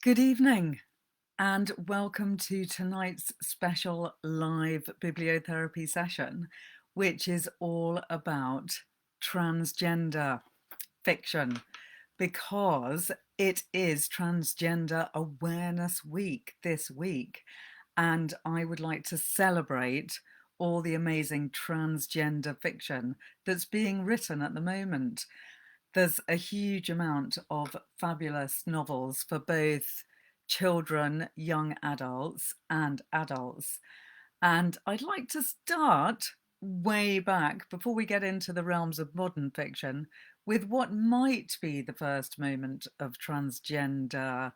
Good evening and welcome to tonight's special live bibliotherapy session, which is all about transgender fiction because it is Transgender Awareness Week this week. And I would like to celebrate all the amazing transgender fiction that's being written at the moment. There's a huge amount of fabulous novels for both children, young adults, and adults. And I'd like to start way back before we get into the realms of modern fiction with what might be the first moment of transgender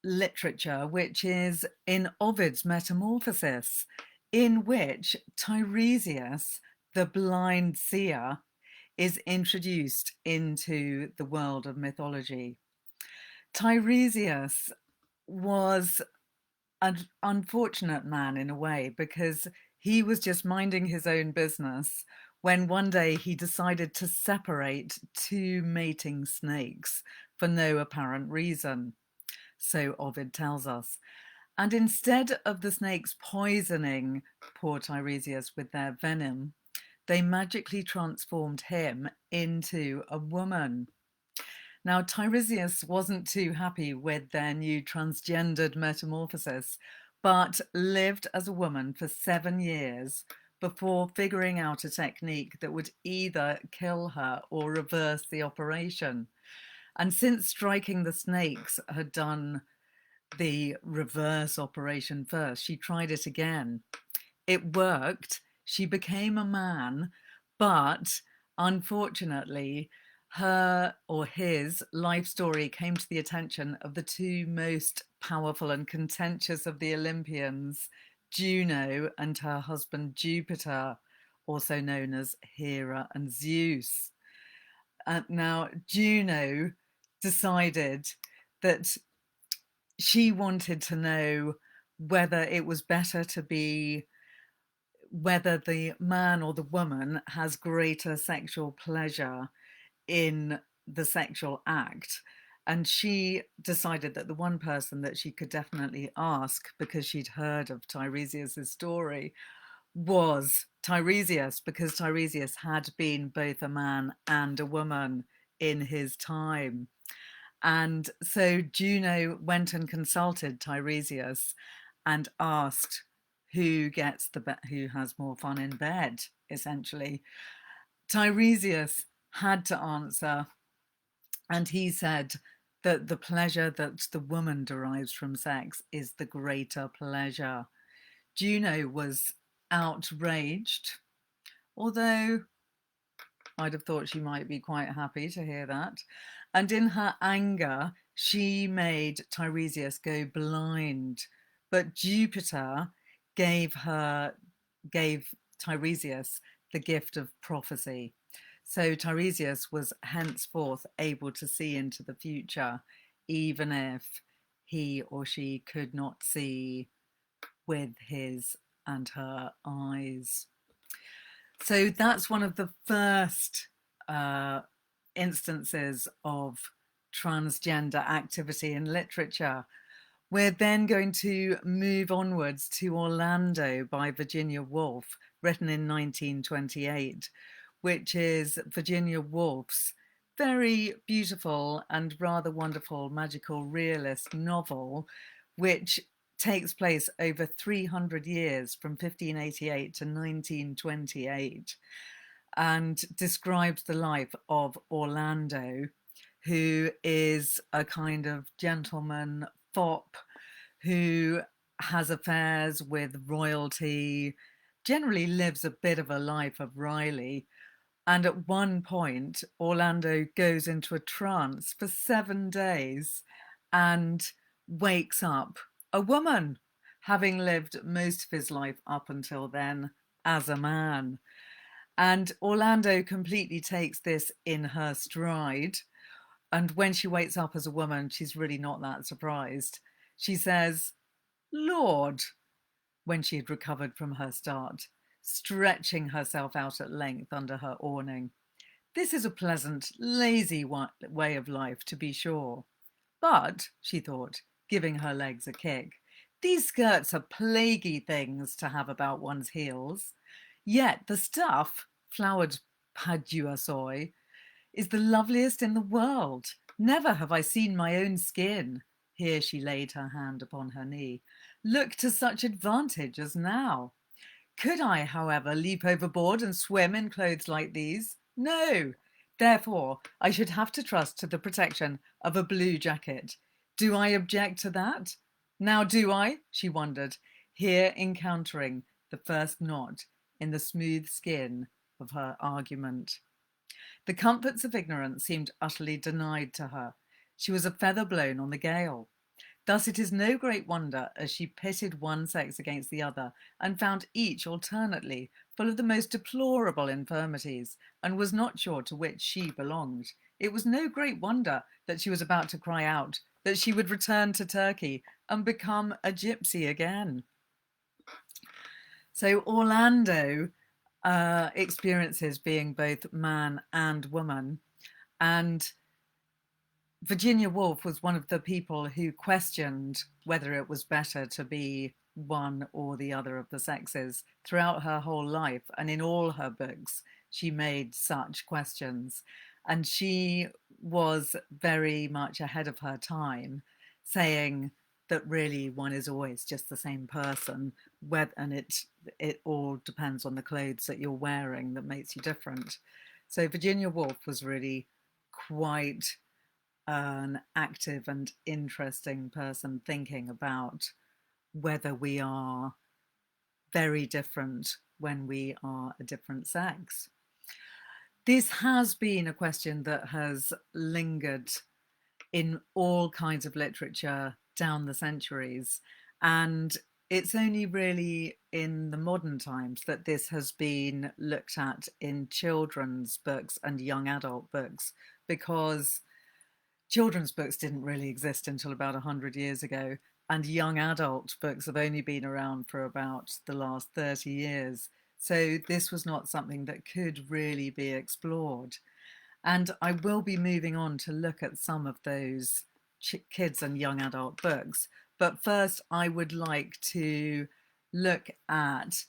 literature, which is in Ovid's Metamorphosis, in which Tiresias, the blind seer, is introduced into the world of mythology. Tiresias was an unfortunate man in a way because he was just minding his own business when one day he decided to separate two mating snakes for no apparent reason. So Ovid tells us. And instead of the snakes poisoning poor Tiresias with their venom, they magically transformed him into a woman. Now, Tiresias wasn't too happy with their new transgendered metamorphosis, but lived as a woman for 7 years before figuring out a technique that would either kill her or reverse the operation. And since striking the snakes had done the reverse operation first, she tried it again. It worked. She became a man, but unfortunately, her or his life story came to the attention of the two most powerful and contentious of the Olympians, Juno and her husband Jupiter, also known as Hera and Zeus. Now, Juno decided that she wanted to know whether it was better to be whether the man or the woman has greater sexual pleasure in the sexual act. And she decided that the one person that she could definitely ask, because she'd heard of Tiresias' story, was Tiresias, because Tiresias had been both a man and a woman in his time. And so Juno went and consulted Tiresias and asked who has more fun in bed, essentially. Tiresias had to answer, and he said that the pleasure that the woman derives from sex is the greater pleasure. Juno was outraged, although I'd have thought she might be quite happy to hear that. And in her anger, she made Tiresias go blind. But Jupiter gave her gave Tiresias the gift of prophecy. So Tiresias was henceforth able to see into the future, even if he or she could not see with his and her eyes. So that's one of the first instances of transgender activity in literature. We're then going to move onwards to Orlando by Virginia Woolf, written in 1928, which is Virginia Woolf's very beautiful and rather wonderful magical realist novel, which takes place over 300 years from 1588 to 1928 and describes the life of Orlando, who is a kind of gentleman fop who has affairs with royalty, generally lives a bit of a life of Riley. And at one point, Orlando goes into a trance for 7 days and wakes up a woman, having lived most of his life up until then as a man. And Orlando completely takes this in her stride. And when she wakes up as a woman, she's really not that surprised. She says, Lord, when she had recovered from her start, stretching herself out at length under her awning. This is a pleasant, lazy way of life, to be sure. But, she thought, giving her legs a kick, these skirts are plaguey things to have about one's heels. Yet the stuff, flowered paduasoy, is the loveliest in the world. Never have I seen my own skin. Here she laid her hand upon her knee. Look to such advantage as now. Could I, however, leap overboard and swim in clothes like these? No. Therefore, I should have to trust to the protection of a blue jacket. Do I object to that? Now do I? She wondered, here encountering the first knot in the smooth skin of her argument. The comforts of ignorance seemed utterly denied to her. She was a feather blown on the gale. Thus it is no great wonder, as she pitted one sex against the other, and found each alternately full of the most deplorable infirmities, and was not sure to which she belonged. It was no great wonder that she was about to cry out that she would return to Turkey and become a gypsy again. So Orlando experiences being both man and woman, and Virginia Woolf was one of the people who questioned whether it was better to be one or the other of the sexes throughout her whole life. And in all her books, she made such questions. And she was very much ahead of her time, saying that really one is always just the same person, and it all depends on the clothes that you're wearing that makes you different. So Virginia Woolf was really quite an active and interesting person, thinking about whether we are very different when we are a different sex. This has been a question that has lingered in all kinds of literature down the centuries, and it's only really in the modern times that this has been looked at in children's books and young adult books, because children's books didn't really exist until about 100 years ago, and young adult books have only been around for about the last 30 years. So this was not something that could really be explored. And I will be moving on to look at some of those kids and young adult books. But first, I would like to look at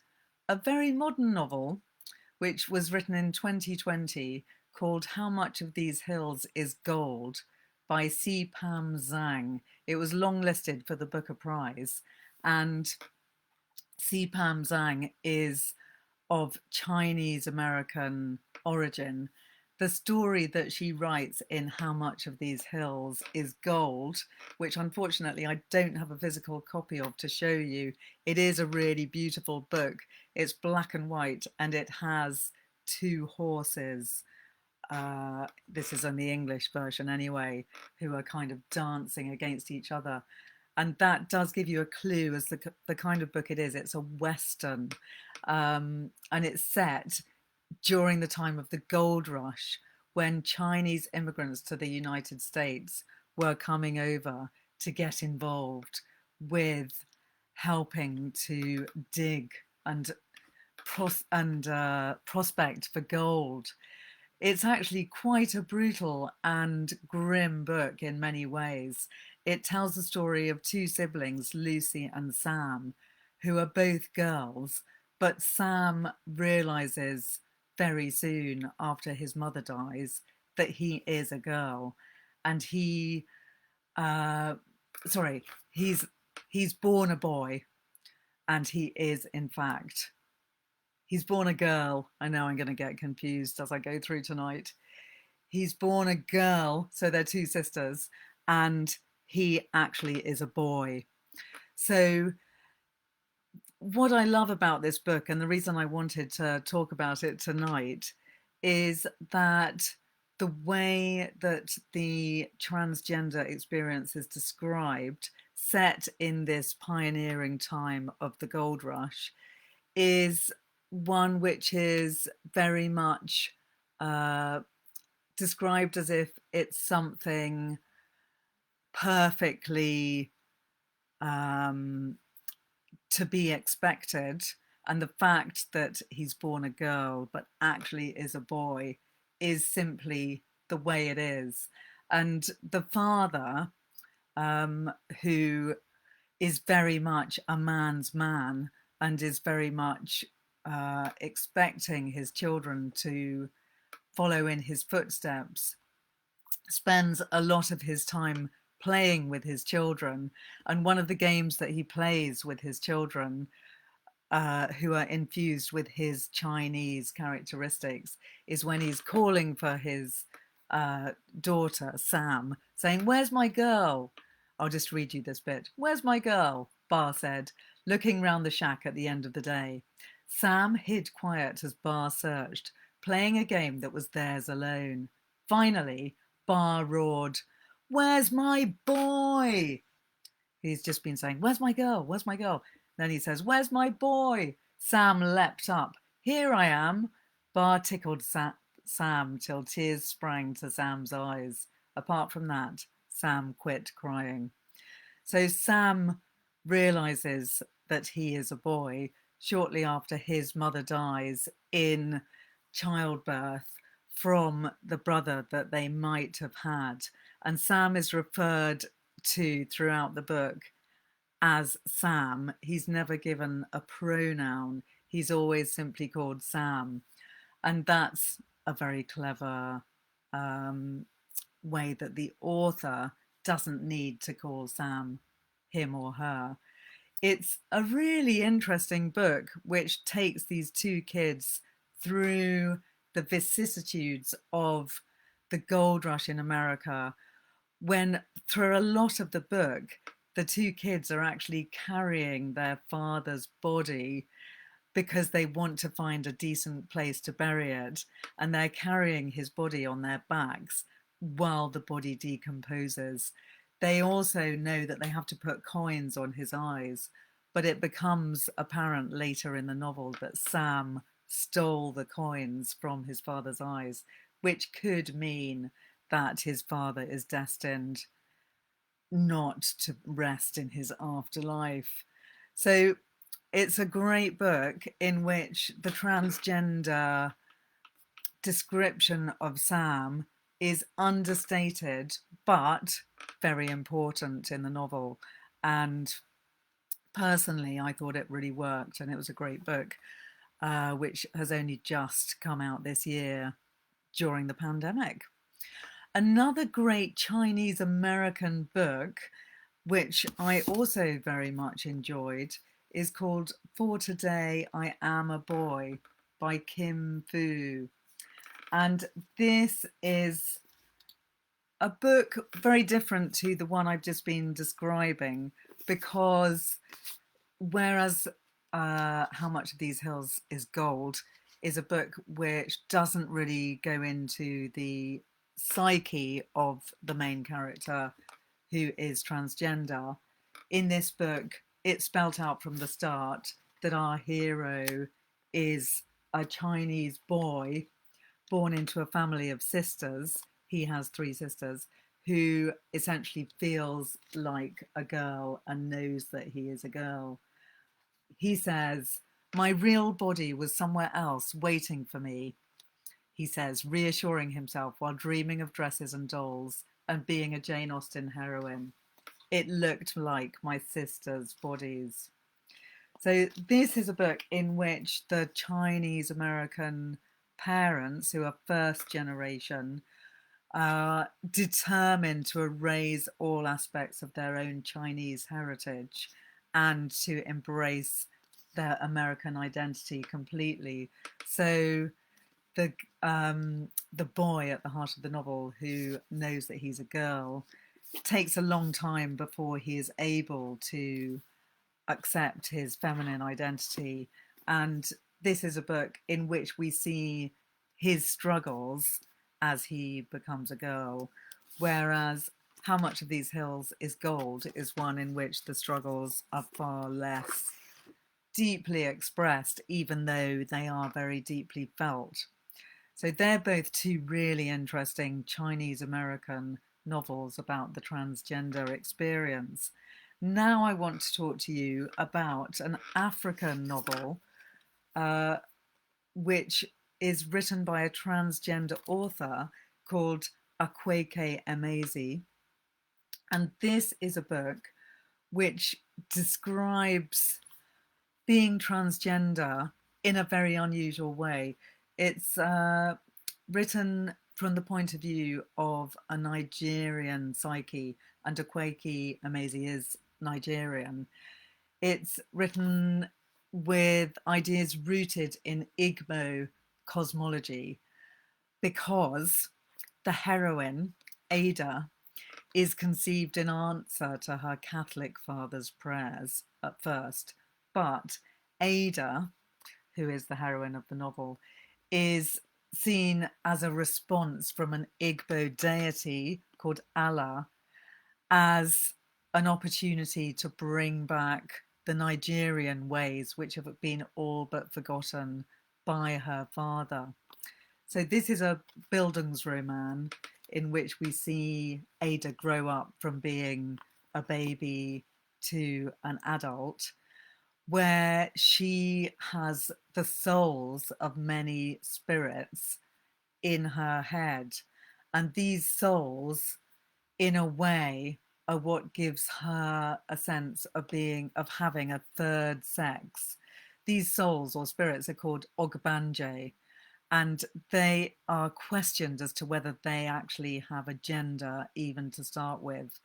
a very modern novel, which was written in 2020, called How Much of These Hills is Gold, by C. Pam Zhang. It was longlisted for the Booker Prize, and C. Pam Zhang is of Chinese American origin. The story that she writes in How Much of These Hills is Gold, which unfortunately I don't have a physical copy of to show you. It is a really beautiful book. It's black and white, and it has two horses. This is in the English version anyway, who are kind of dancing against each other. And that does give you a clue as the kind of book it is. It's a Western, and it's set during the time of the gold rush, when Chinese immigrants to the United States were coming over to get involved with helping to dig and prospect for gold. It's actually quite a brutal and grim book in many ways. It tells the story of two siblings, Lucy and Sam, who are both girls, but Sam realizes very soon after his mother dies that he is a girl, and he's born a boy, and he is in fact, he's born a girl. I know I'm going to get confused as I go through tonight. He's born a girl, so they're two sisters, and he actually is a boy. So what I love about this book, and the reason I wanted to talk about it tonight, is that the way that the transgender experience is described, set in this pioneering time of the gold rush, is one which is very much described as if it's something perfectly to be expected, and the fact that he's born a girl but actually is a boy is simply the way it is. And the father who is very much a man's man and is very much expecting his children to follow in his footsteps, spends a lot of his time playing with his children. And one of the games that he plays with his children, who are infused with his Chinese characteristics, is when he's calling for his daughter, Sam, saying, "Where's my girl?" I'll just read you this bit. "Where's my girl?" Bar said, looking round the shack at the end of the day. Sam hid quiet as Bar searched, playing a game that was theirs alone. Finally, Bar roared, "Where's my boy?" He's just been saying, "Where's my girl? Where's my girl?" Then he says, "Where's my boy?" Sam leapt up. "Here I am." Bar tickled Sam till tears sprang to Sam's eyes. Apart from that, Sam quit crying. So Sam realizes that he is a boy shortly after his mother dies in childbirth from the brother that they might have had. And Sam is referred to throughout the book as Sam. He's never given a pronoun. He's always simply called Sam. And that's a very clever way that the author doesn't need to call Sam him or her. It's a really interesting book which takes these two kids through the vicissitudes of the gold rush in America, when through a lot of the book, the two kids are actually carrying their father's body because they want to find a decent place to bury it, and they're carrying his body on their backs while the body decomposes. They also know that they have to put coins on his eyes, but it becomes apparent later in the novel that Sam stole the coins from his father's eyes, which could mean that his father is destined not to rest in his afterlife. So it's a great book in which the transgender description of Sam is understated, but very important in the novel. And personally, I thought it really worked, and it was a great book, which has only just come out this year during the pandemic. Another great Chinese American book, which I also very much enjoyed, is called For Today I Am a Boy by Kim Fu. And this is a book very different to the one I've just been describing, because whereas How Much of These Hills is Gold is a book which doesn't really go into the psyche of the main character, who is transgender, in this book it's spelt out from the start that our hero is a Chinese boy born into a family of sisters. He has three sisters, who essentially feels like a girl and knows that he is a girl. He says, "My real body was somewhere else waiting for me," he says, reassuring himself while dreaming of dresses and dolls and being a Jane Austen heroine. "It looked like my sisters' bodies." So this is a book in which the Chinese American parents, who are first generation, are determined to erase all aspects of their own Chinese heritage and to embrace their American identity completely. So the boy at the heart of the novel, who knows that he's a girl, takes a long time before he is able to accept his feminine identity. And this is a book in which we see his struggles as he becomes a girl, whereas How Much of These Hills is Gold is one in which the struggles are far less deeply expressed, even though they are very deeply felt. So they're both two really interesting Chinese American novels about the transgender experience. Now I want to talk to you about an African novel, which is written by a transgender author called Akweke Emezi. And this is a book which describes being transgender in a very unusual way. It's written from the point of view of a Nigerian psyche, and Akwaeke Emezi is Nigerian. It's written with ideas rooted in Igbo cosmology because the heroine, Ada, is conceived in answer to her Catholic father's prayers at first. But Ada, who is the heroine of the novel, is seen as a response from an Igbo deity called Allah as an opportunity to bring back the Nigerian ways which have been all but forgotten by her father. So this is a Bildungsroman in which we see Ada grow up from being a baby to an adult, where she has the souls of many spirits in her head. And these souls, in a way, are what gives her a sense of having a third sex. These souls or spirits are called Ogbanje, and they are questioned as to whether they actually have a gender even to start with.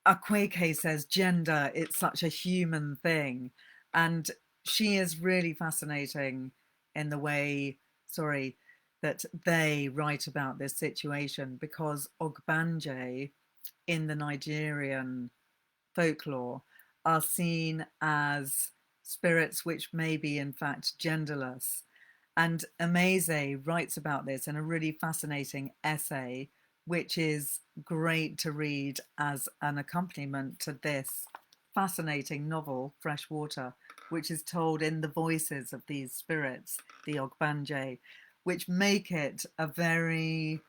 Akwaeke says gender, it's such a human thing. And she is really fascinating in the way, that they write about this situation, because Ogbanje in the Nigerian folklore are seen as spirits which may be in fact genderless. And Emezi writes about this in a really fascinating essay, which is great to read as an accompaniment to this fascinating novel, Freshwater, which is told in the voices of these spirits, the Ogbanje, which make it a very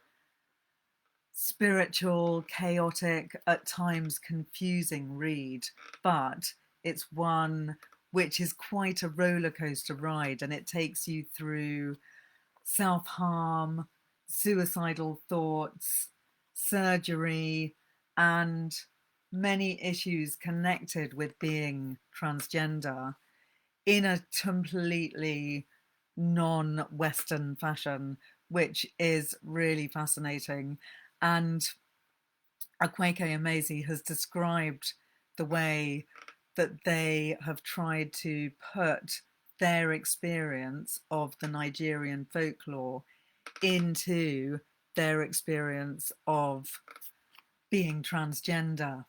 spiritual, chaotic, at times confusing read, but it's one which is quite a roller coaster ride, and it takes you through self-harm, suicidal thoughts, surgery, and many issues connected with being transgender in a completely non-Western fashion, which is really fascinating. And Akwaeke Emezi has described the way that they have tried to put their experience of the Nigerian folklore into their experience of being transgender.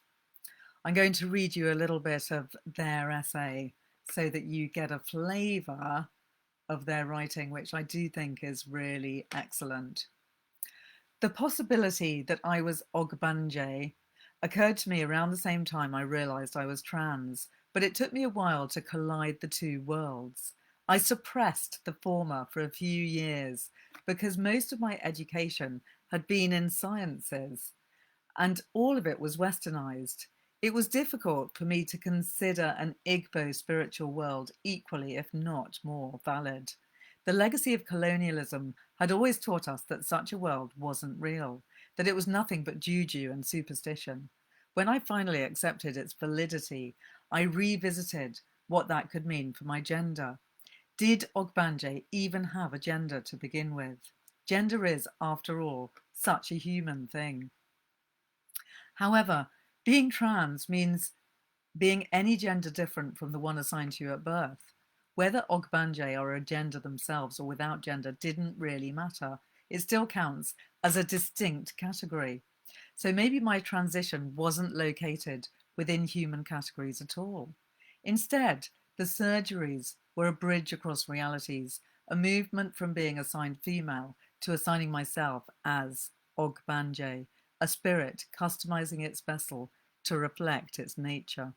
I'm going to read you a little bit of their essay so that you get a flavour of their writing, which I do think is really excellent. The possibility that I was Ogbanje occurred to me around the same time I realised I was trans, but it took me a while to collide the two worlds. I suppressed the former for a few years because most of my education had been in sciences, and all of it was westernised. It was difficult for me to consider an Igbo spiritual world equally, if not more, valid. The legacy of colonialism had always taught us that such a world wasn't real, that it was nothing but juju and superstition. When I finally accepted its validity, I revisited what that could mean for my gender. Did Ogbanje even have a gender to begin with? Gender is, after all, such a human thing. However, being trans means being any gender different from the one assigned to you at birth. Whether Ogbanje are a gender themselves or without gender didn't really matter. It still counts as a distinct category. So maybe my transition wasn't located within human categories at all. Instead, the surgeries were a bridge across realities, a movement from being assigned female to assigning myself as Ogbanje, a spirit customizing its vessel to reflect its nature.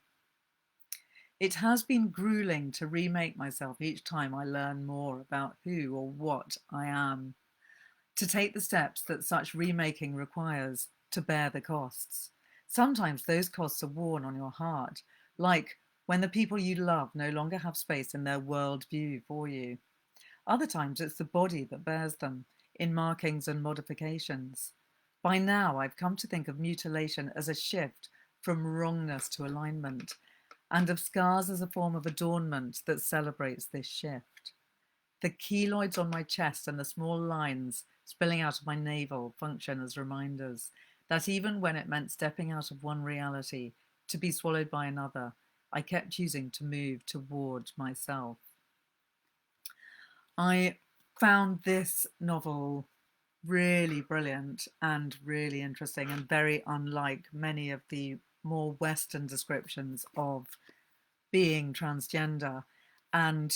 It has been grueling to remake myself each time I learn more about who or what I am, to take the steps that such remaking requires, to bear the costs. Sometimes those costs are worn on your heart, like when the people you love no longer have space in their worldview for you. Other times it's the body that bears them, in markings and modifications. By now, I've come to think of mutilation as a shift from wrongness to alignment, and of scars as a form of adornment that celebrates this shift. The keloids on my chest and the small lines spilling out of my navel function as reminders that even when it meant stepping out of one reality to be swallowed by another, I kept choosing to move toward myself. I found this novel really brilliant and really interesting and very unlike many of the more Western descriptions of being transgender. And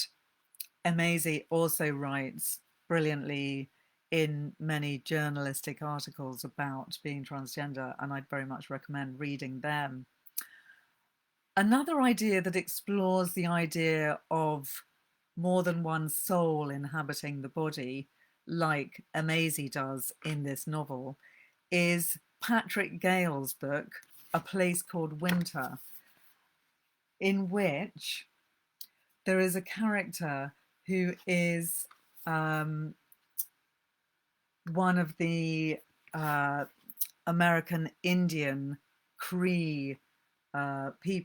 Emezi also writes brilliantly in many journalistic articles about being transgender, and I'd very much recommend reading them. Another idea that explores the idea of more than one soul inhabiting the body, like Emezi does in this novel, is Patrick Gale's book, A Place Called Winter, in which there is a character who is one of the American Indian Cree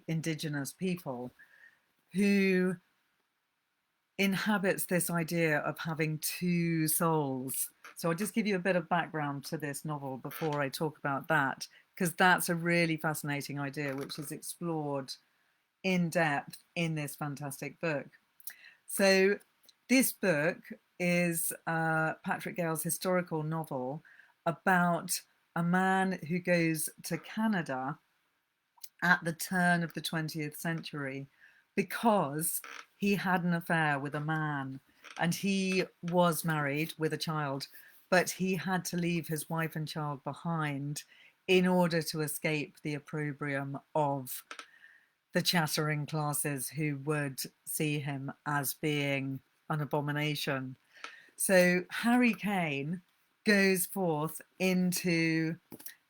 indigenous people who inhabits this idea of having two souls. So I'll just give you a bit of background to this novel before I talk about that, because that's a really fascinating idea which is explored in depth in this fantastic book. So this book is Patrick Gale's historical novel about a man who goes to Canada at the turn of the 20th century because he had an affair with a man, and he was married with a child, but he had to leave his wife and child behind in order to escape the opprobrium of the chattering classes who would see him as being an abomination. So Harry Kane goes forth into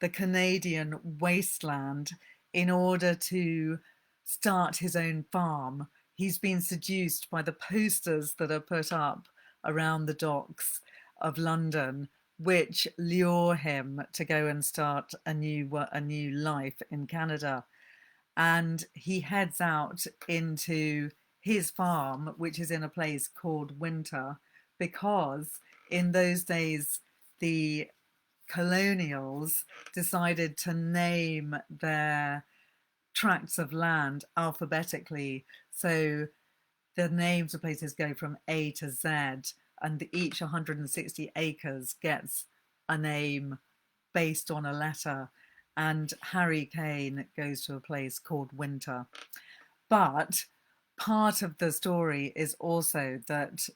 the Canadian wasteland in order to start his own farm. He's been seduced by the posters that are put up around the docks of London, which lure him to go and start a new life in Canada. And he heads out into his farm, which is in a place called Winter, because in those days the colonials decided to name their tracts of land alphabetically. So the names of places go from A to Z, and each 160 acres gets a name based on a letter. And Harry Kane goes to a place called Winter. But part of the story is also that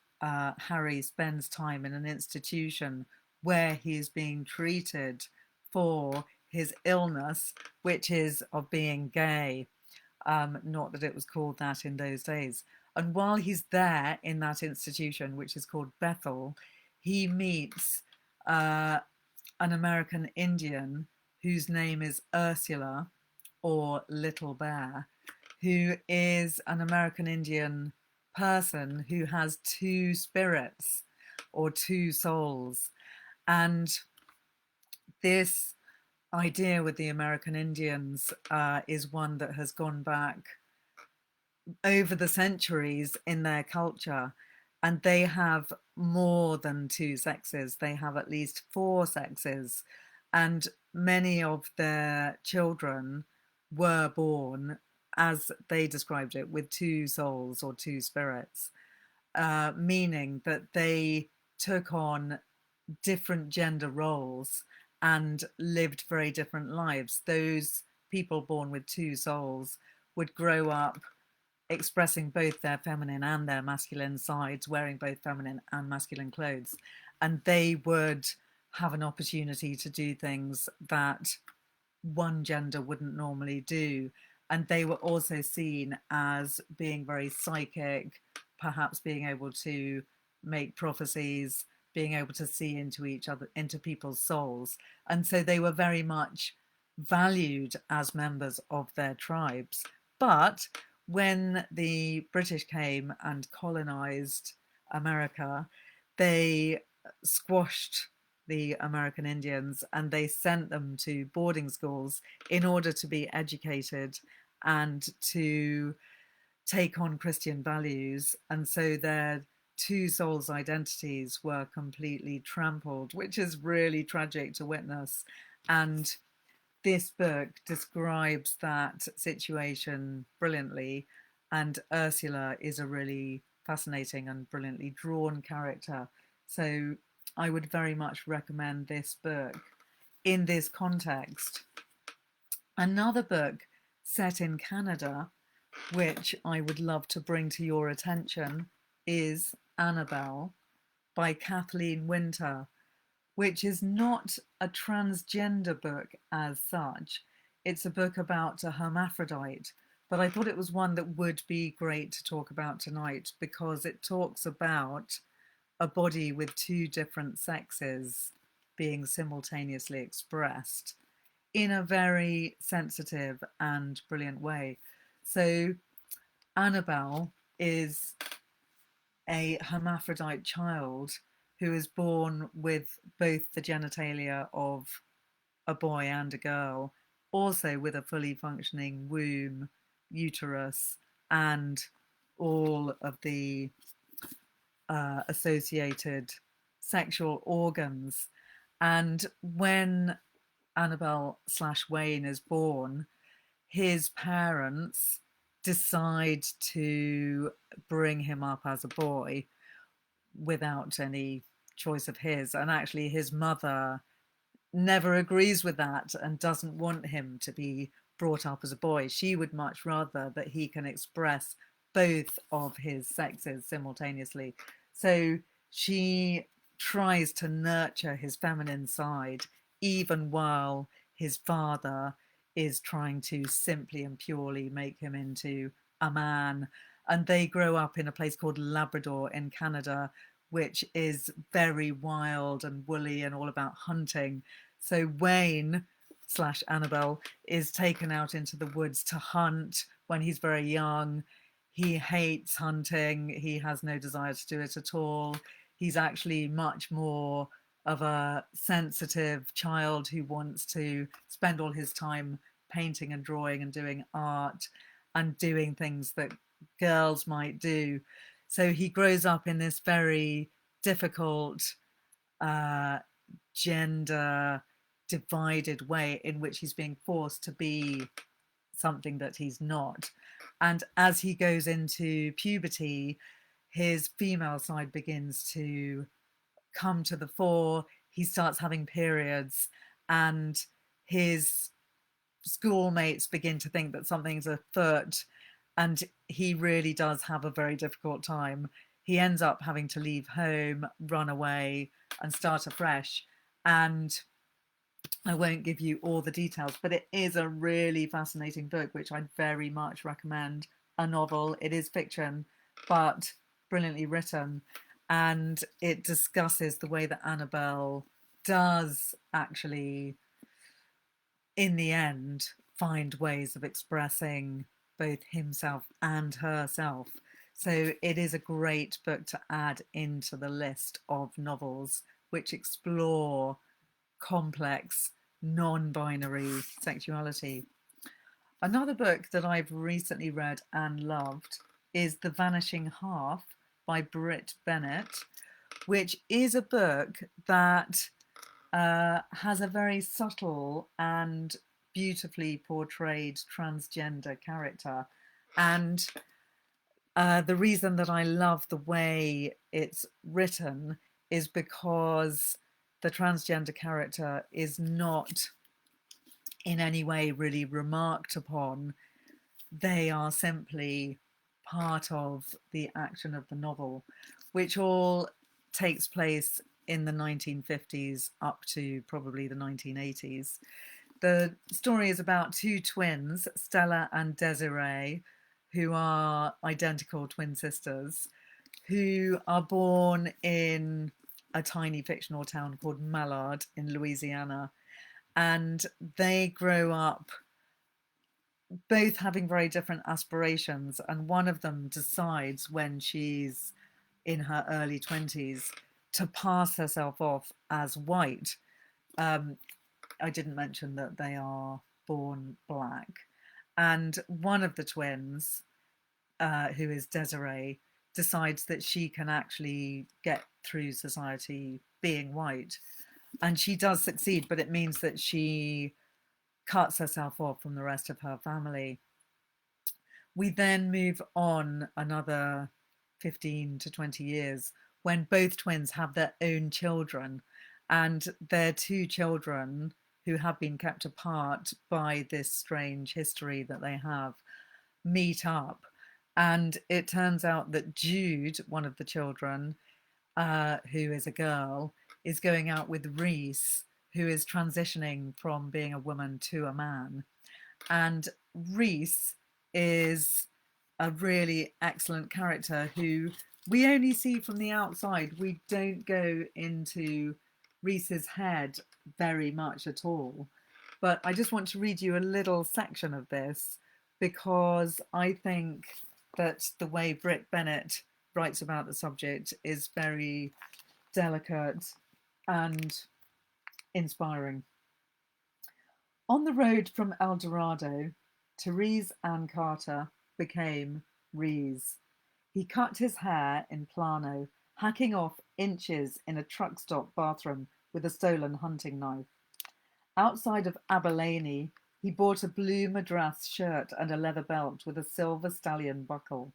Harry spends time in an institution where he is being treated for his illness, which is of being gay. Not that it was called that in those days. And while he's there in that institution, which is called Bethel, he meets an American Indian whose name is Ursula, or Little Bear, who is an American Indian person who has two spirits or two souls. And this idea with the American Indians is one that has gone back over the centuries in their culture, and they have more than two sexes. They have at least four sexes, and many of their children were born, as they described it, with two souls or two spirits, meaning that they took on different gender roles and lived very different lives. Those people born with two souls would grow up expressing both their feminine and their masculine sides, wearing both feminine and masculine clothes, and they would have an opportunity to do things that one gender wouldn't normally do. And they were also seen as being very psychic, perhaps being able to make prophecies, being able to see into each other, into people's souls. And so they were very much valued as members of their tribes. But when the British came and colonized America, they squashed the American Indians, and they sent them to boarding schools in order to be educated and to take on Christian values. And so their two souls' identities were completely trampled, which is really tragic to witness. And this book describes that situation brilliantly. And Ursula is a really fascinating and brilliantly drawn character. So I would very much recommend this book in this context. Another book set in Canada, which I would love to bring to your attention, is Annabelle by Kathleen Winter, which is not a transgender book as such. It's a book about a hermaphrodite, but I thought it was one that would be great to talk about tonight because it talks about a body with two different sexes being simultaneously expressed in a very sensitive and brilliant way. So Annabelle is a hermaphrodite child who is born with both the genitalia of a boy and a girl, also with a fully functioning womb, uterus, and all of the associated sexual organs. And when Annabelle / Wayne is born, his parents decide to bring him up as a boy without any choice of his. And actually, his mother never agrees with that and doesn't want him to be brought up as a boy. She would much rather that he can express both of his sexes simultaneously. So she tries to nurture his feminine side, even while his father is trying to simply and purely make him into a man. And they grow up in a place called Labrador in Canada, which is very wild and woolly and all about hunting. So Wayne / Annabelle is taken out into the woods to hunt when he's very young. He hates hunting. He has no desire to do it at all. He's actually much more of a sensitive child who wants to spend all his time painting and drawing and doing art and doing things that girls might do. So he grows up in this very difficult gender divided way in which he's being forced to be something that he's not. And as he goes into puberty, his female side begins to come to the fore. He starts having periods, and his schoolmates begin to think that something's afoot, and he really does have a very difficult time. He ends up having to leave home, run away, and start afresh. And I won't give you all the details, but it is a really fascinating book, which I'd very much recommend. A novel. It is fiction, but brilliantly written. And it discusses the way that Annabelle does actually, in the end, find ways of expressing both himself and herself. So it is a great book to add into the list of novels which explore complex, non-binary sexuality. Another book that I've recently read and loved is The Vanishing Half by Britt Bennett, which is a book that has a very subtle and beautifully portrayed transgender character. And the reason that I love the way it's written is because the transgender character is not in any way really remarked upon. They are simply part of the action of the novel, which all takes place in the 1950s up to probably the 1980s. The story is about two twins, Stella and Desiree, who are identical twin sisters, who are born in a tiny fictional town called Mallard in Louisiana. And they grow up both having very different aspirations. And one of them decides when she's in her early 20s to pass herself off as white. I didn't mention that they are born black. And one of the twins, who is Desiree, decides that she can actually get through society being white. And she does succeed, but it means that she cuts herself off from the rest of her family. We then move on another 15 to 20 years when both twins have their own children, and their two children, who have been kept apart by this strange history that they have, meet up. And it turns out that Jude, one of the children, who is a girl, is going out with Reese, who is transitioning from being a woman to a man. And Reese is a really excellent character who we only see from the outside. We don't go into Reese's head very much at all. But I just want to read you a little section of this because I think that the way Britt Bennett writes about the subject is very delicate and inspiring. On the road from El Dorado, Therese Ann Carter became Reese. He cut his hair in Plano, hacking off inches in a truck stop bathroom with a stolen hunting knife. Outside of Abilene, he bought a blue madras shirt and a leather belt with a silver stallion buckle.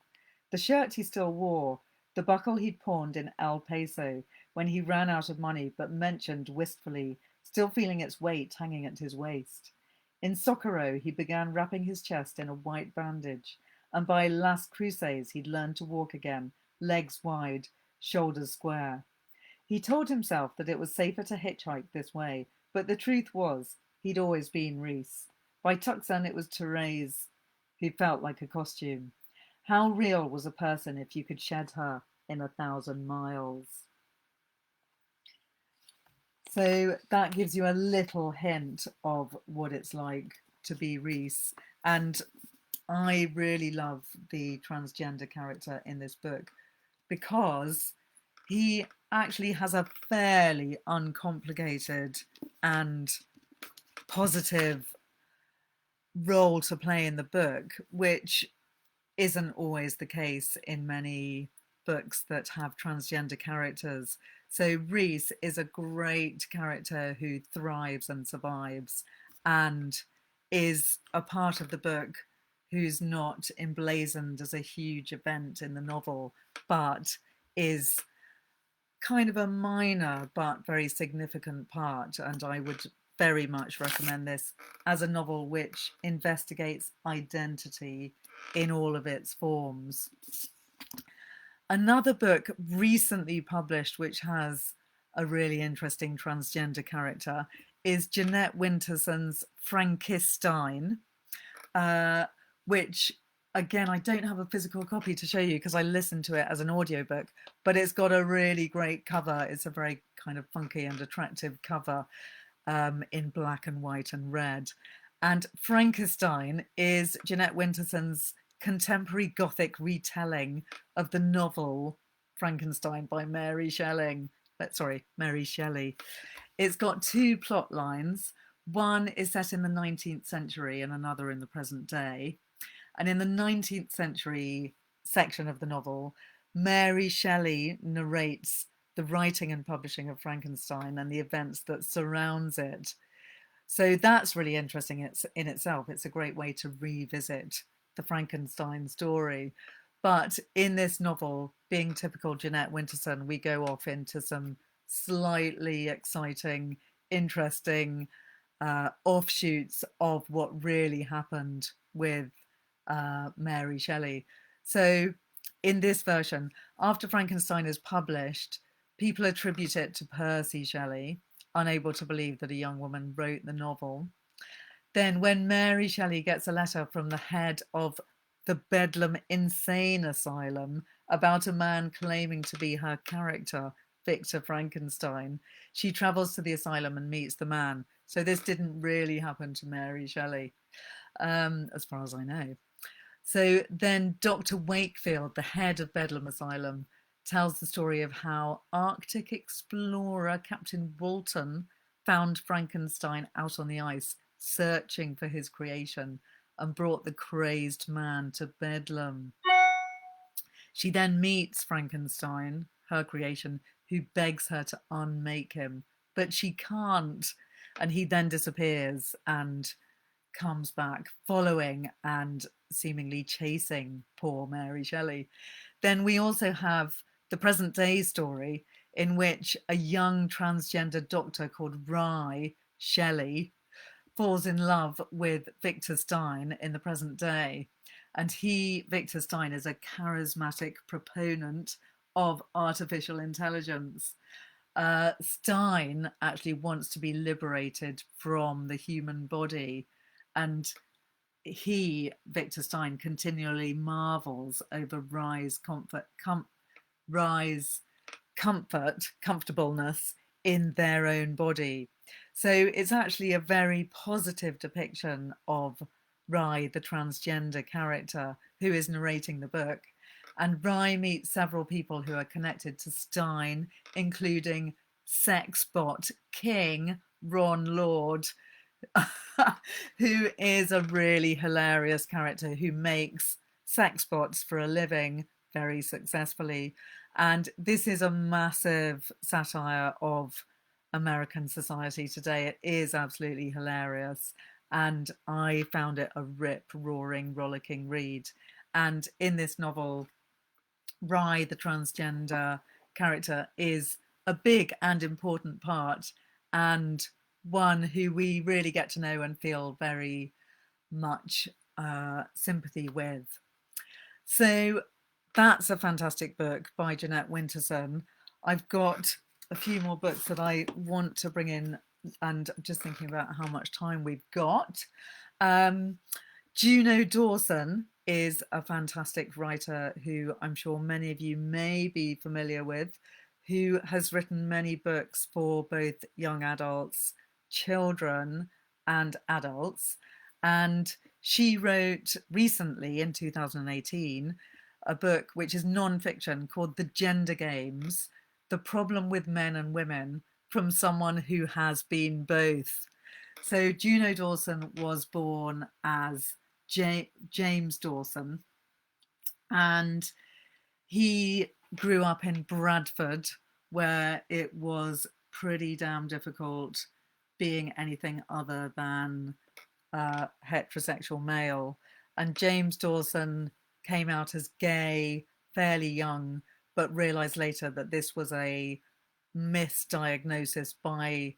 The shirt he still wore, the buckle he'd pawned in El Paso when he ran out of money but mentioned wistfully, still feeling its weight hanging at his waist. In Socorro, he began wrapping his chest in a white bandage, and by Las Cruces he'd learned to walk again, legs wide, shoulders square. He told himself that it was safer to hitchhike this way, but the truth was he'd always been Reese. By Tucson it was Therese who felt like a costume. How real was a person if you could shed her in 1,000 miles? So that gives you a little hint of what it's like to be Reese. And I really love the transgender character in this book because he actually has a fairly uncomplicated and positive role to play in the book, which isn't always the case in many books that have transgender characters. So Reese is a great character who thrives and survives and is a part of the book who's not emblazoned as a huge event in the novel, but is kind of a minor but very significant part. And I would very much recommend this as a novel which investigates identity in all of its forms. Another book recently published which has a really interesting transgender character is Jeanette Winterson's Frankenstein, which, again, I don't have a physical copy to show you because I listened to it as an audiobook, but it's got a really great cover. It's a very kind of funky and attractive cover in black and white and red. And Frankenstein is Jeanette Winterson's contemporary Gothic retelling of the novel Frankenstein by Mary Shelley. It's got two plot lines. One is set in the 19th century and another in the present day. And in the 19th century section of the novel, Mary Shelley narrates the writing and publishing of Frankenstein and the events that surrounds it. So that's really interesting in itself. It's a great way to revisit the Frankenstein story. But in this novel, being typical Jeanette Winterson, we go off into some slightly exciting, interesting offshoots of what really happened with Mary Shelley. So in this version, after Frankenstein is published, people attribute it to Percy Shelley, unable to believe that a young woman wrote the novel. Then when Mary Shelley gets a letter from the head of the Bedlam Insane Asylum about a man claiming to be her character, Victor Frankenstein, she travels to the asylum and meets the man. So this didn't really happen to Mary Shelley, as far as I know. So then Dr. Wakefield, the head of Bedlam Asylum, tells the story of how Arctic explorer Captain Walton found Frankenstein out on the ice, searching for his creation, and brought the crazed man to Bedlam. She then meets Frankenstein, her creation, who begs her to unmake him, but she can't. And he then disappears and comes back, following and seemingly chasing poor Mary Shelley. Then we also have the present day story in which a young transgender doctor called Rye Shelley falls in love with Victor Stein in the present day. And Victor Stein, is a charismatic proponent of artificial intelligence. Stein actually wants to be liberated from the human body, and Victor Stein, continually marvels over Rye's comfortableness in their own body. So it's actually a very positive depiction of Rye, the transgender character who is narrating the book. And Rye meets several people who are connected to Stein, including sex bot king Ron Lord, who is a really hilarious character who makes sex bots for a living very successfully. And this is a massive satire of American society today. It is absolutely hilarious. And I found it a rip-roaring, rollicking read. And in this novel, Rye, the transgender character, is a big and important part, and one who we really get to know and feel very much sympathy with. So that's a fantastic book by Jeanette Winterson. I've got a few more books that I want to bring in, and I'm just thinking about how much time we've got. Juno Dawson is a fantastic writer who I'm sure many of you may be familiar with, who has written many books for both young adults, children, and adults. And she wrote recently, in 2018, a book which is non-fiction called The Gender Games: The Problem with Men and Women, from someone who has been both. So Juno Dawson was born as James Dawson, and he grew up in Bradford, where it was pretty damn difficult being anything other than a heterosexual male. And James Dawson came out as gay fairly young, but realized later that this was a misdiagnosis by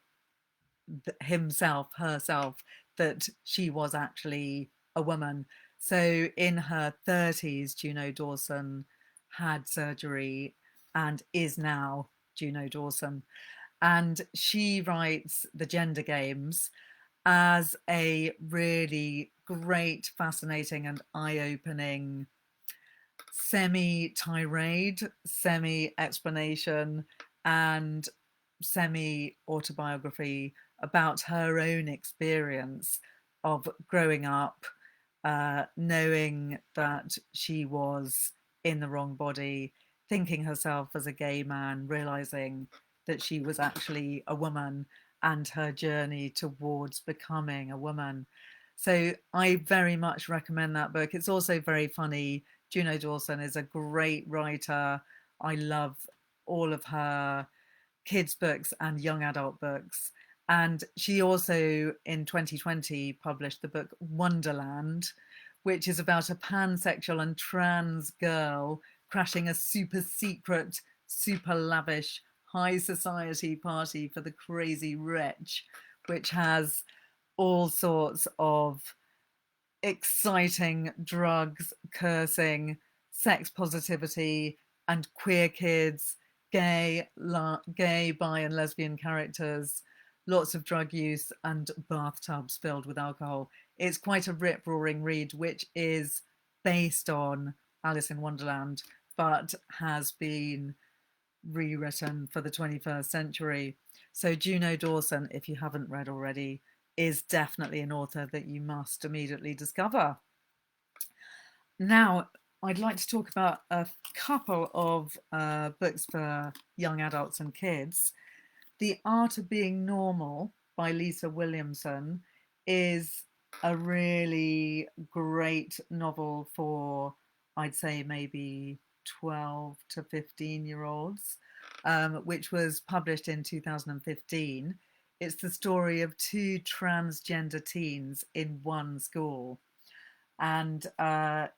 herself, that she was actually a woman. So in her 30s, Juno Dawson had surgery and is now Juno Dawson. And she writes The Gender Games as a really great, fascinating, and eye-opening semi-tirade, semi-explanation, and semi-autobiography about her own experience of growing up, knowing that she was in the wrong body, thinking herself as a gay man, realizing that she was actually a woman, and her journey towards becoming a woman. So I very much recommend that book. It's also very funny. Juno Dawson is a great writer. I love all of her kids' books and young adult books. And she also, in 2020, published the book Wonderland, which is about a pansexual and trans girl crashing a super secret, super lavish high society party for the crazy rich, which has all sorts of exciting drugs, cursing, sex positivity, and queer kids, gay, bi, and lesbian characters, lots of drug use, and bathtubs filled with alcohol. It's quite a rip-roaring read, which is based on Alice in Wonderland, but has been rewritten for the 21st century. So Juno Dawson, if you haven't read already, is definitely an author that you must immediately discover. Now, I'd like to talk about a couple of books for young adults and kids. The Art of Being Normal by Lisa Williamson is a really great novel for, I'd say, maybe 12 to 15-year-olds, which was published in 2015. It's the story of two transgender teens in one school. And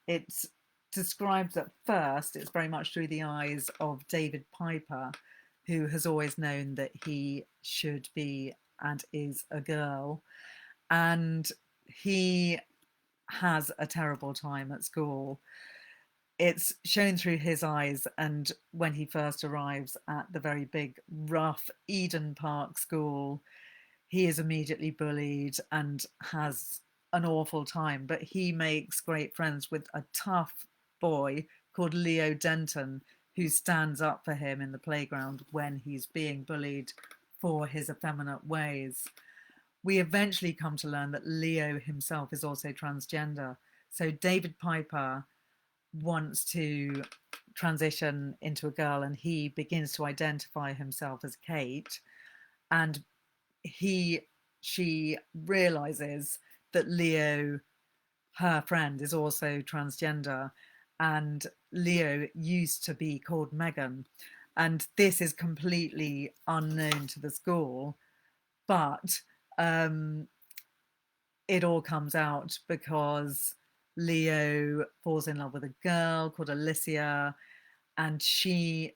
it's described at first, it's very much through the eyes of David Piper, who has always known that he should be and is a girl. And he has a terrible time at school. It's shown through his eyes, and when he first arrives at the very big, rough Eden Park school, he is immediately bullied and has an awful time. But he makes great friends with a tough boy called Leo Denton, who stands up for him in the playground when he's being bullied for his effeminate ways. We eventually come to learn that Leo himself is also transgender. So David Piper wants to transition into a girl, and he begins to identify himself as Kate. And she realizes that Leo, her friend, is also transgender, and Leo used to be called Megan, and this is completely unknown to the school, but it all comes out because Leo falls in love with a girl called Alicia, and she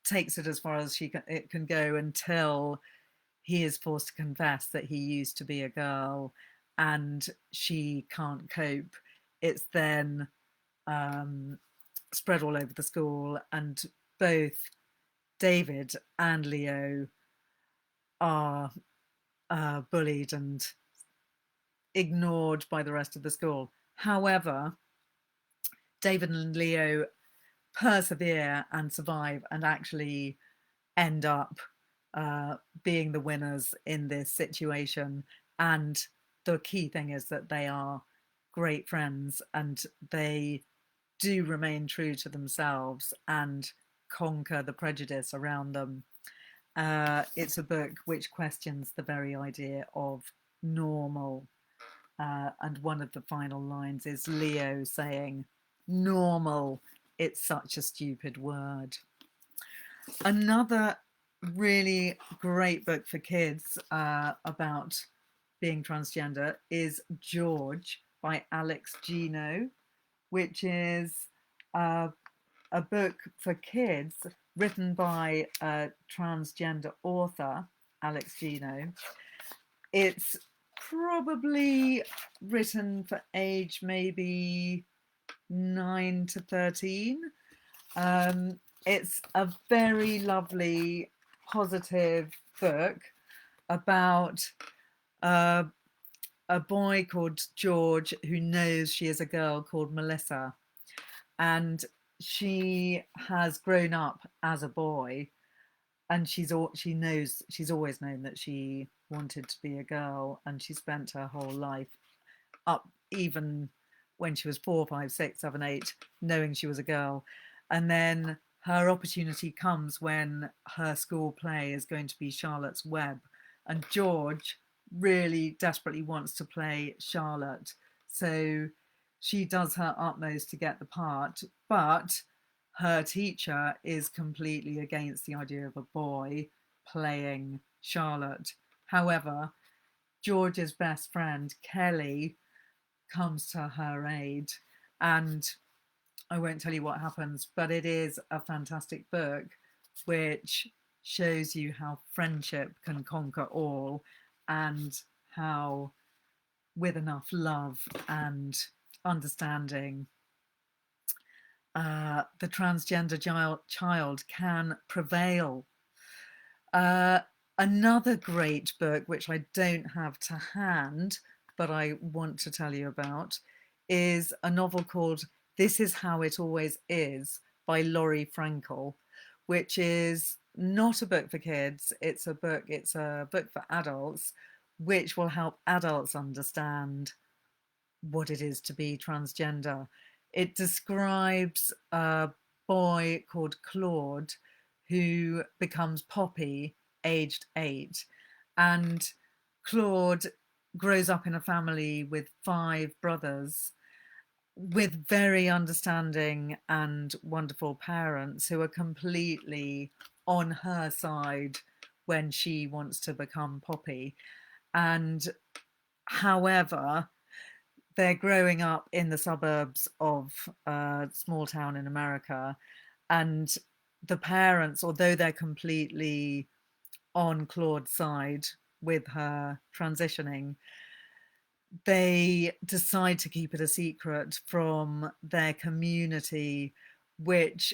takes it as far as it can go until he is forced to confess that he used to be a girl, and she can't cope. It's then spread all over the school, and both David and Leo are bullied and ignored by the rest of the school. However, David and Leo persevere and survive and actually end up being the winners in this situation. And the key thing is that they are great friends, and they do remain true to themselves and conquer the prejudice around them. It's a book which questions the very idea of normal. And one of the final lines is Leo saying, "Normal, it's such a stupid word." Another really great book for kids about being transgender is George by Alex Gino, which is a book for kids written by a transgender author, Alex Gino. It's probably written for age maybe 9 to 13. It's a very lovely, positive book about a boy called George who knows she is a girl called Melissa, and she has grown up as a boy, and she's always known that she wanted to be a girl, and she spent her whole life up, even when she was 4, 5, 6, 7, 8, knowing she was a girl. And then her opportunity comes when her school play is going to be Charlotte's Web, and George really desperately wants to play Charlotte, so she does her utmost to get the part, but her teacher is completely against the idea of a boy playing Charlotte. However, George's best friend, Kelly, comes to her aid, and I won't tell you what happens, but it is a fantastic book which shows you how friendship can conquer all, and how, with enough love and understanding, the transgender child can prevail. Another great book, which I don't have to hand, but I want to tell you about, is a novel called This Is How It Always Is by Laurie Frankel, which is not a book for kids. It's a book for adults, which will help adults understand what it is to be transgender. It describes a boy called Claude who becomes Poppy, aged 8. And Claude grows up in a family with 5 brothers with very understanding and wonderful parents who are completely on her side when she wants to become Poppy. And however, they're growing up in the suburbs of a small town in America, and the parents, although they're completely on Claude's side with her transitioning, they decide to keep it a secret from their community, which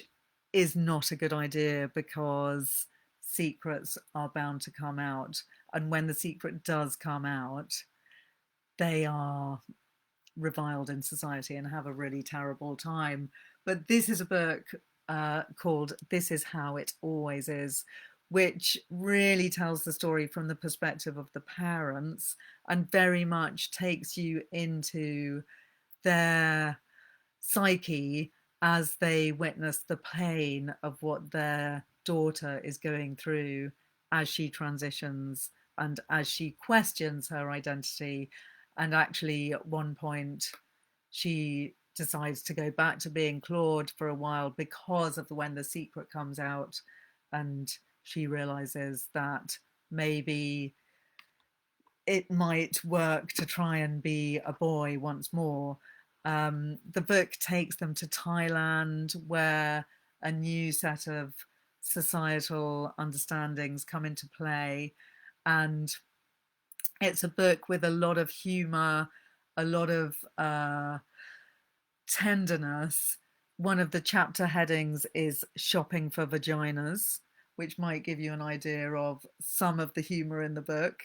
is not a good idea because secrets are bound to come out. And when the secret does come out, they are reviled in society and have a really terrible time. But this is a book called This Is How It Always Is, which really tells the story from the perspective of the parents and very much takes you into their psyche as they witness the pain of what their daughter is going through as she transitions and as she questions her identity. And actually, at one point, she decides to go back to being Claude for a while because of when the secret comes out, and she realizes that maybe it might work to try and be a boy once more. The book takes them to Thailand, where a new set of societal understandings come into play. And it's a book with a lot of humor, a lot of tenderness. One of the chapter headings is Shopping for Vaginas, which might give you an idea of some of the humor in the book.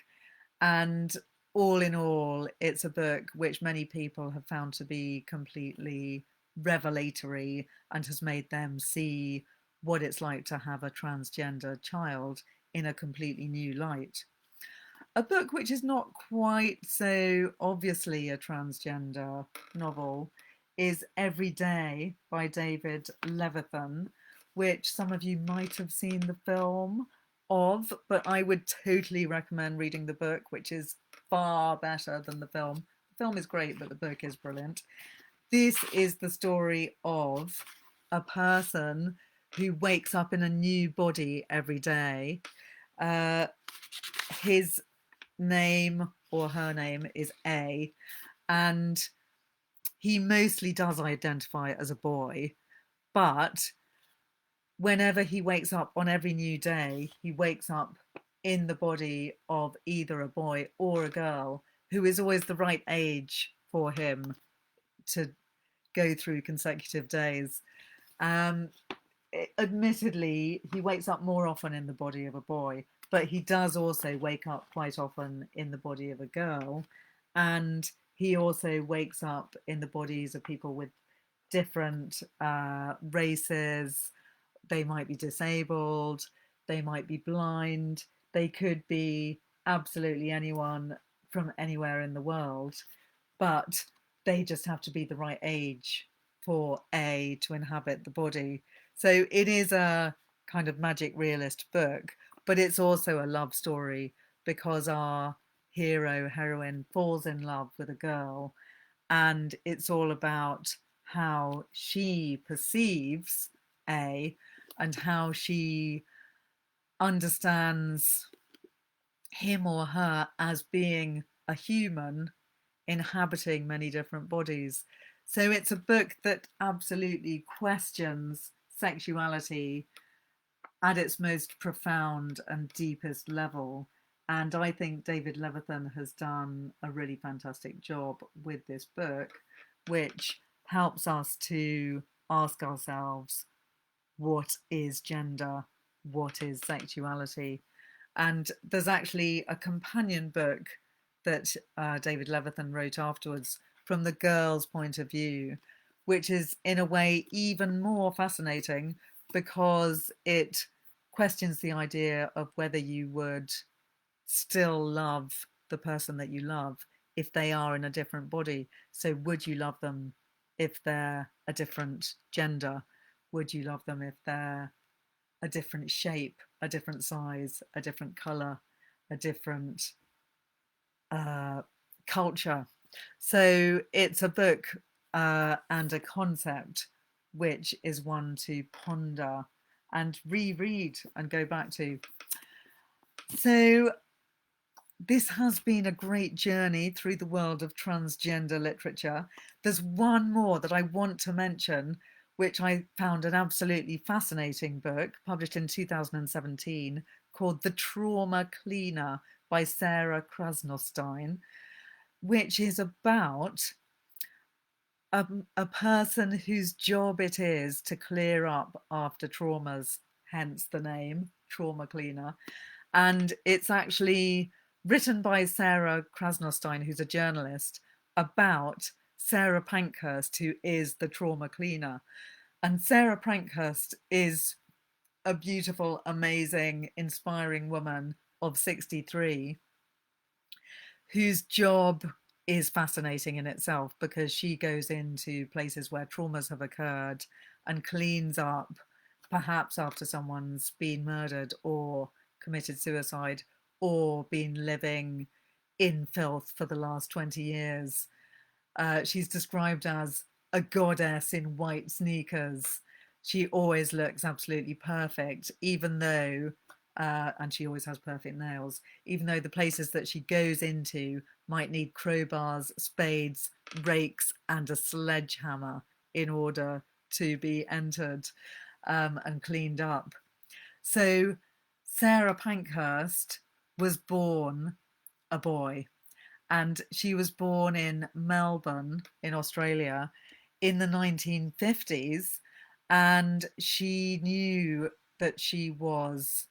And all in all, it's a book which many people have found to be completely revelatory and has made them see what it's like to have a transgender child in a completely new light. A book which is not quite so obviously a transgender novel is Every Day by David Levithan, which some of you might have seen the film of, but I would totally recommend reading the book, which is far better than the film. The film is great, but the book is brilliant. This is the story of a person who wakes up in a new body every day. His name or her name is A, and he mostly does identify as a boy, but whenever he wakes up on every new day, he wakes up in the body of either a boy or a girl who is always the right age for him to go through consecutive days. Admittedly, he wakes up more often in the body of a boy, but he does also wake up quite often in the body of a girl. And he also wakes up in the bodies of people with different races. They might be disabled, they might be blind, they could be absolutely anyone from anywhere in the world, but they just have to be the right age for A to inhabit the body. So it is a kind of magic realist book, but it's also a love story because our heroine falls in love with a girl, and it's all about how she perceives A and how she understands him or her as being a human inhabiting many different bodies. So it's a book that absolutely questions sexuality at its most profound and deepest level. And I think David Levithan has done a really fantastic job with this book, which helps us to ask ourselves, what is gender? What is sexuality? And there's actually a companion book that David Levithan wrote afterwards from the girl's point of view, which is in a way even more fascinating because it questions the idea of whether you would still love the person that you love if they are in a different body. So would you love them if they're a different gender? Would you love them if they're a different shape, a different size, a different colour, a different culture? So it's a book and a concept which is one to ponder and reread and go back to. So this has been a great journey through the world of transgender literature. There's one more that I want to mention, which I found an absolutely fascinating book, published in 2017, called The Trauma Cleaner by Sarah Krasnostein, which is about a person whose job it is to clear up after traumas, hence the name, Trauma Cleaner. And it's actually written by Sarah Krasnostein, who's a journalist, about Sarah Pankhurst, who is the trauma cleaner. And Sarah Pankhurst is a beautiful, amazing, inspiring woman of 63, whose job is fascinating in itself, because she goes into places where traumas have occurred and cleans up, perhaps after someone's been murdered or committed suicide or been living in filth for the last 20 years. She's described as a goddess in white sneakers. She always looks absolutely perfect, even though, and she always has perfect nails, even though the places that she goes into might need crowbars, spades, rakes, and a sledgehammer in order to be entered and cleaned up. So Sarah Pankhurst was born a boy, and she was born in Melbourne in Australia in the 1950s, and she knew that she was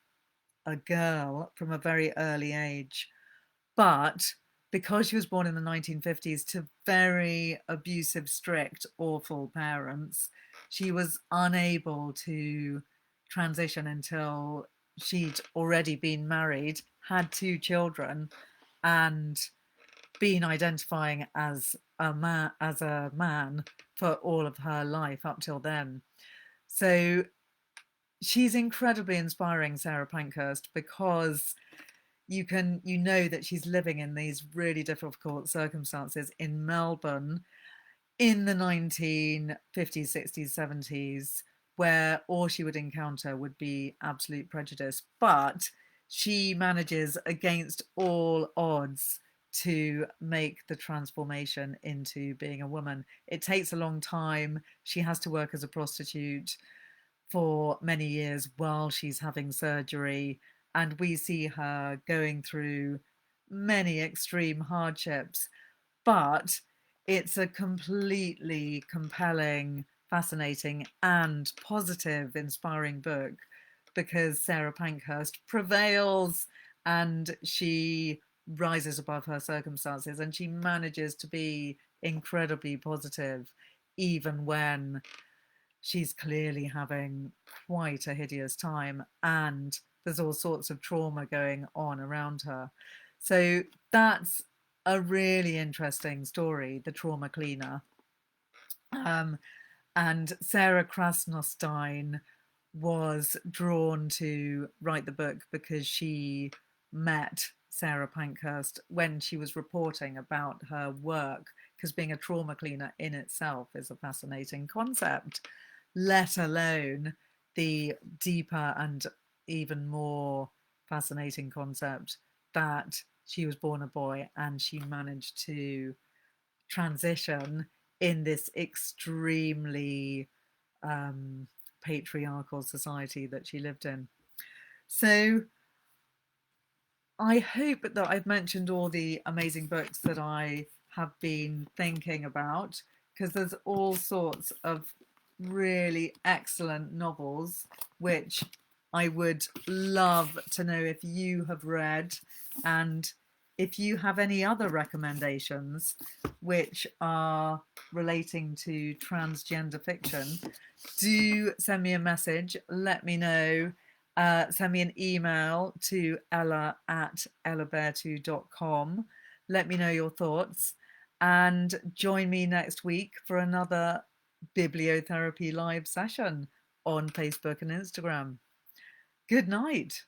a girl from a very early age. But because she was born in the 1950s to very abusive, strict, awful parents, she was unable to transition until she'd already been married, had 2 children, and been identifying as a man for all of her life up till then. So she's incredibly inspiring, Sarah Pankhurst, because you know that she's living in these really difficult circumstances in Melbourne in the 1950s, 60s, 70s, where all she would encounter would be absolute prejudice. But she manages, against all odds, to make the transformation into being a woman. It takes a long time. She has to work as a prostitute for many years while she's having surgery, and we see her going through many extreme hardships. But it's a completely compelling, fascinating, and positive, inspiring book, because Sarah Pankhurst prevails and she rises above her circumstances, and she manages to be incredibly positive even when she's clearly having quite a hideous time and there's all sorts of trauma going on around her. So that's a really interesting story, The Trauma Cleaner. And Sarah Krasnostein was drawn to write the book because she met Sarah Pankhurst when she was reporting about her work, because being a trauma cleaner in itself is a fascinating concept, let alone the deeper and even more fascinating concept that she was born a boy and she managed to transition in this extremely patriarchal society that she lived in. So I hope that I've mentioned all the amazing books that I have been thinking about, because there's all sorts of really excellent novels which I would love to know if you have read, and if you have any other recommendations which are relating to transgender fiction, do send me a message, let me know. Send me an email to ella@ellabertu.com. Let me know your thoughts. and join me next week for another bibliotherapy live session on Facebook and Instagram. Good night.